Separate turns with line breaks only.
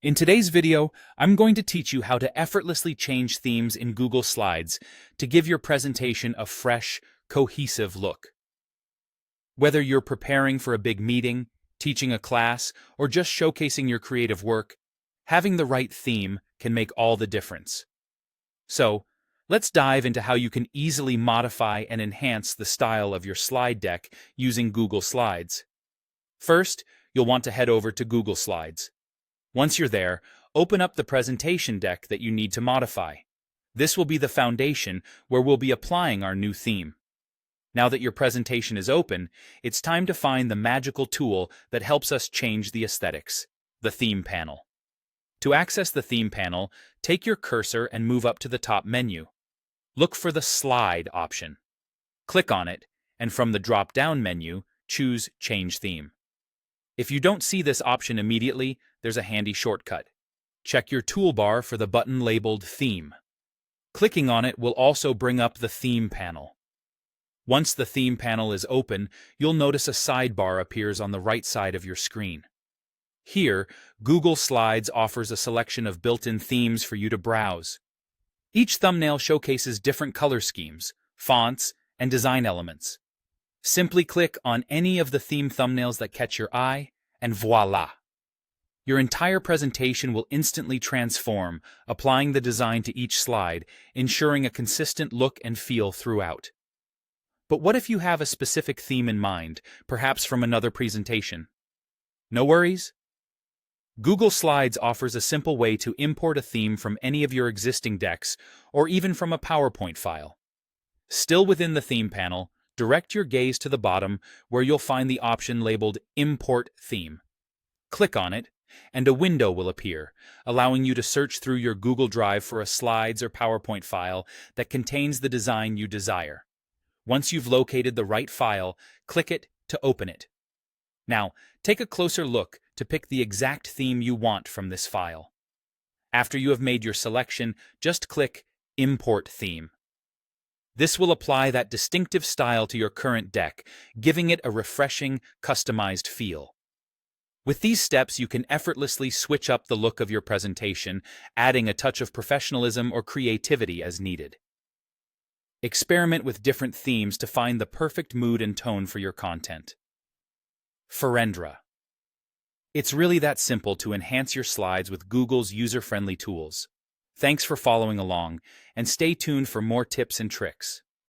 In today's video, I'm going to teach you how to effortlessly change themes in Google Slides to give your presentation a fresh, cohesive look. Whether you're preparing for a big meeting, teaching a class, or just showcasing your creative work, having the right theme can make all the difference. So, let's dive into how you can easily modify and enhance the style of your slide deck using Google Slides. First, you'll want to head over to Google Slides. Once you're there, open up the presentation deck that you need to modify. This will be the foundation where we'll be applying our new theme. Now that your presentation is open, it's time to find the magical tool that helps us change the aesthetics, the theme panel. To access the theme panel, take your cursor and move up to the top menu. Look for the Slide option. Click on it, and from the drop-down menu, choose Change Theme. If you don't see this option immediately, there's a handy shortcut. Check your toolbar for the button labeled Theme. Clicking on it will also bring up the Theme panel. Once the Theme panel is open, you'll notice a sidebar appears on the right side of your screen. Here, Google Slides offers a selection of built-in themes for you to browse. Each thumbnail showcases different color schemes, fonts, and design elements. Simply click on any of the theme thumbnails that catch your eye, and voila! Your entire presentation will instantly transform, applying the design to each slide, ensuring a consistent look and feel throughout. But what if you have a specific theme in mind, perhaps from another presentation? No worries. Google Slides offers a simple way to import a theme from any of your existing decks, or even from a PowerPoint file. Still within the theme panel, direct your gaze to the bottom where you'll find the option labeled Import Theme. Click on it, and a window will appear, allowing you to search through your Google Drive for a Slides or PowerPoint file that contains the design you desire. Once you've located the right file, click it to open it. Now, take a closer look to pick the exact theme you want from this file. After you have made your selection, just click Import Theme. This will apply that distinctive style to your current deck, giving it a refreshing, customized feel. With these steps, you can effortlessly switch up the look of your presentation, adding a touch of professionalism or creativity as needed. Experiment with different themes to find the perfect mood and tone for your content. Pharendra. It's really that simple to enhance your slides with Google's user-friendly tools. Thanks for following along, and stay tuned for more tips and tricks.